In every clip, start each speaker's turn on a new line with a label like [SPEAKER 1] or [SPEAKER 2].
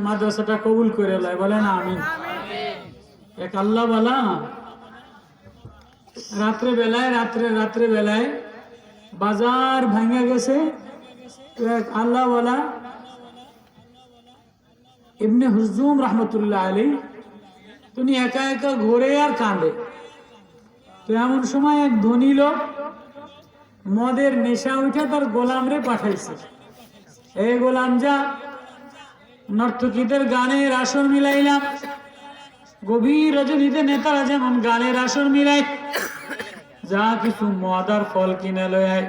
[SPEAKER 1] মাদ্রাসাটা কবুল করে লয়, বলেন আমিন। এক আল্লাহ বলা রাত্রে বেলায় বাজার ভাঙা গেছে। এক আল্লাহ বলা ইবনে হুজুম রহমতুল্লাহ আলী, তিনি একা একা ঘুরে আর কাঁদে। তো এমন সময় এক ধনী লোক মদের নেশা উঠে তার গোলাম রে পাঠাইছে, এই গোলাম যা নর্তকীদের গানের আসর মিলাইলাম। গভীর রজনীতে নেতারা যেমন গানের আসর মিলাই, যা কিছু মদ আর ফল কিনে লয়।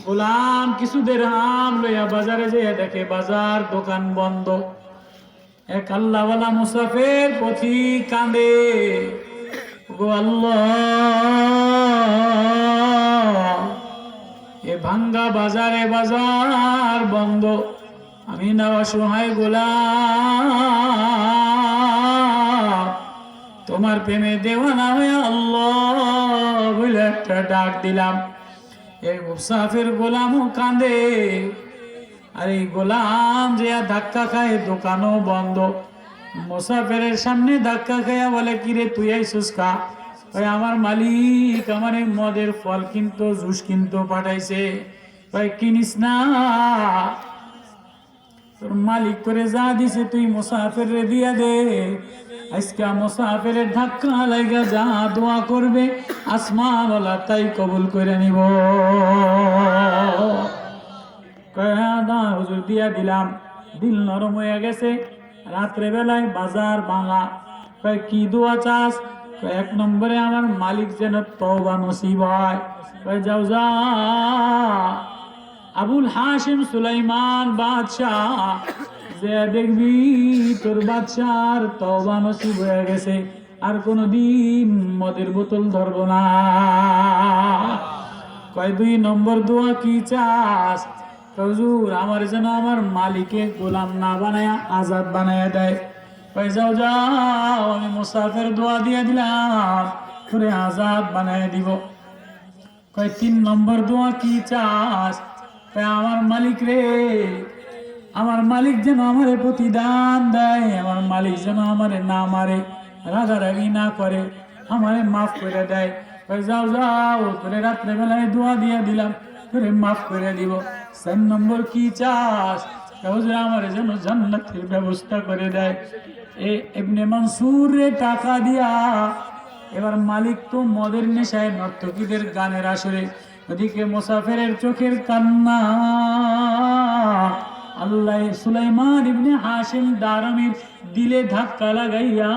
[SPEAKER 1] গোলাম কিছু দেরহাম লইয়া বাজারে যেয়ে দেখে বাজার দোকান বন্ধ। এক আল্লাহওয়ালা মুসাফির পথিক কাঁদে, গো আল্লাহ, এ ভাঙ্গা বাজারে বাজার বন্ধ, আমি না অসহায় গোলাম, তোমার প্রেমে দেওয়ানা হয়ে আল্লাহ বলে একটা ডাক দিলাম। এই মুসাফির গোলামও কাঁদে, আর এই গোলাম যে ধাক্কা খায়, দোকানও বন্ধ। মুসাফিরের সামনে ধাক্কা খাইয়া বলে, কিরে তুই আইসুস কা? ওই আমার মালিক আমার এই মদের ফল কিনতো, জুস কিনতো পাঠাইছে, ভাই কিনিস না, তোর মালিক করে যা দিছে তুই মুসাফির রে দিয়া দে। আজকে মুসাফিরের ধাক্কা লাগা যা দোয়া করবে আসমানওয়ালা তাই কবুল করে নিব। হুজুর দিয়া দিলাম, দিল নরম হয়ে গেছে। রাত্রে বেলায় বাজার ভাঙা, কি দোয়া চাস? এক নম্বরে আমার মালিক যেন তওবা নসিব হয়। যাও যা আবুল হাশিম সুলাইমান বাদশাহ যে দেখবি তোর বাদশার তওবা নসিব হয়ে গেছে, আর কোনদিন মদের বোতল ধরবো না। কয় 2 নম্বর দোয়া কি চাস? হুজুর আমার যেন আমার মালিকে গোলাম না বানায়া আজাদ বানায়া দেয়। কয় যাও যাও, আমি মুসাফির দোয়া দিয়ে দিলাম, তোরে আজাদ বানায়া দিব। কয় 3 নম্বর দোয়া কি চাস? কয় আমার মালিক রে, আমার মালিক যেন আমারে প্রতিদান দেয়, আমার মালিক যেন আমারে না মারে, রাগারাগি না করে, আমারে মাফ করে দেয়। কয় যাও যাও, তোরে রাত্রে বেলায় দোয়া দিয়ে দিলাম, তোরে মাফ করে দিব। 4 নম্বর কি চাস? হুজুর আমার যেন জান্নাতের ব্যবস্থা করে দেয়। ইবনে মনসুর রে টাকা দিয়া, এবার মালিক তো মদের নেশায় নর্তকীদের গানের আসরে, ওদিকে মুসাফিরের চোখের কান্না। আল্লাহ সুলাইমান ইবনে হাশিম দারমির দিলে ধাক্কা লাগাইয়া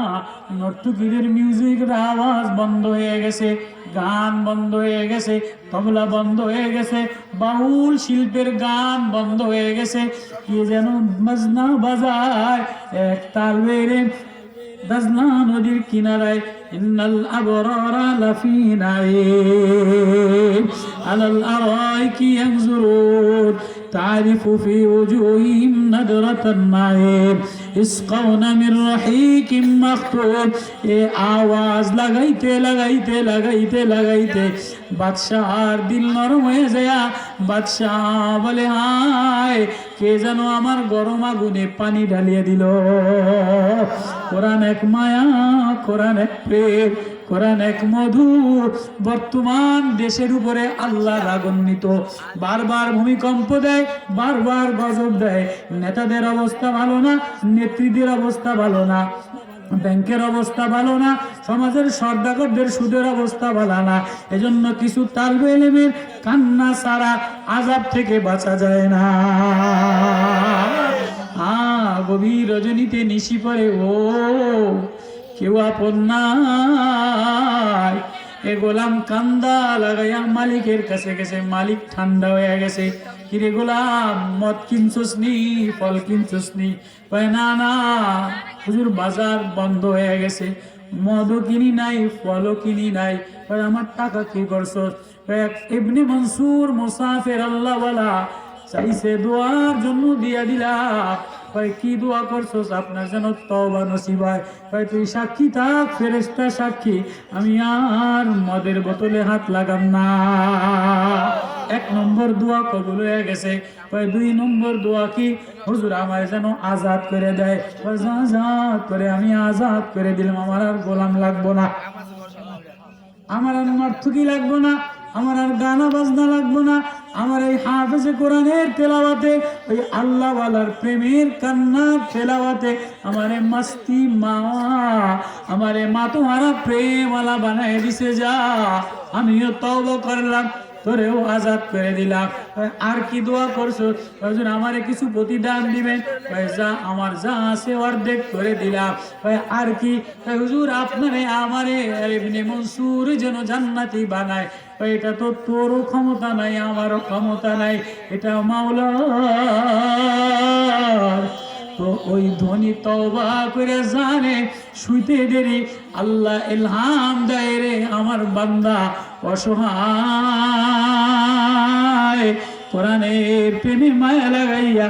[SPEAKER 1] নর্তকীদের মিউজিকের আওয়াজ বন্ধ হয়ে গেছে, গান বন্ধ হয়ে গেছে, তবলা বন্ধ হয়ে গেছে, বাউল শিল্পের গান বন্ধ হয়ে গেছে। কি যেন বাজনা বাজায় এক তাল বেড়ে দাজনা নদীর কিনারায়, ইন্নাল আবরারা লাফি নাঈম আলাল আরাইকি ইয়ানজুরুন তারিফু ফি ওজুহিহিম নাদরাতান নাঈম ইসকাউনা মির রাহিকিম মাখতুম। এ আওয়াজ লাগাইতে লাগাইতে লাগাইতে লাগাইতে বাদশার দিল নরম হয়ে যায়। বাদশাহ বলে, হায় কে যেন আমার গরম আগুনে পানি ঢালিয়ে দিল। কোরআন এক মায়া, কোরআন এক প্রেম, কোরআন এক মধু। বর্তমান দেশের উপরে আল্লাহ রাগান্বিত, বারবার ভূমিকম্প দেয়, বারবার গজব দেয়। নেতাদের অবস্থা ভালো না, নেত্রীদের অবস্থা ভালো না, ব্যাংকের অবস্থা ভালো না, সমাজের সর্দাগরদের সুদের অবস্থা ভালো না। এজন্য কিছু তালবে ইলমের কান্না ছাড়া আযাব থেকে বাঁচা যায় না। গভীর রজনীতে নিশি পড়ে, ও কেউ আপন নাই। এ গোলাম কান্দা লাগাইয়া মালিকের কাছে গেছে, মালিক ঠান্ডা হয়ে গেছে। কিরে গোলাম, মদ কিনছস নি, ফল কিনছস নি? কয় না না হুজুর, বাজার বন্ধ হয়ে গেছে, মদও কিনি নাই, ফলও কিনি নাই। কয় আমার টাকা কি করছস? ইবনে মনসুর মুসাফির আল্লাহওয়ালা চাইছে দোয়ার জন্য দিয়া দিলা, কয় কি দোয়া করছস আপনার যেন তওবা নসিব হয়। কয় তুই সাক্ষী থাক, ফেরেশতা সাক্ষী, আমি আর মদের বোতলে হাত লাগাম না। 1 নম্বর দোয়া কবুল হয়ে গেছে। কয় 2 নম্বর দোয়া কি? হুজুর আমার যেন আজাদ করে দেয়। কয় আজাদ করে, আমি আজাদ করে দিলাম, আমার আর গোলাম লাগবো না, আমার আর নর্তকী লাগবো না, আমার আর গানা বাজনা লাগবো না, আমার এই হাফেজে কোরআনের তেলাওয়াতে, ওই আল্লাহ ওয়ালার প্রেমের কান্নার তেলাওয়াতে আমারে মস্তি মা, আমারে মা তোমারা প্রেমওয়ালা বানায় দিছে। যা, আমিও তওবা করলাম, তোরেও আজাদ করে দিলাম। আর কি দোয়া করছো? হুজুর আমারে কিছু প্রতিদান দিবেন। যা, আমার যা আছে অর্ধেক করে দিলাম। আর কি? হুজুর আপনারে আমারে ইবনে মনসুর যেন জান্নাতি বানায়। এটা তো তোরও ক্ষমতা নাই, আমারও ক্ষমতা নাই, এটা মাওলার। তো ওই ধনী তওবা করে জানে শুইতে দেরি আল্লাহ ইলহাম দেয় রে আমার বান্দা অসহায়, কোরআনের প্রেমে মায়া লাগাইয়া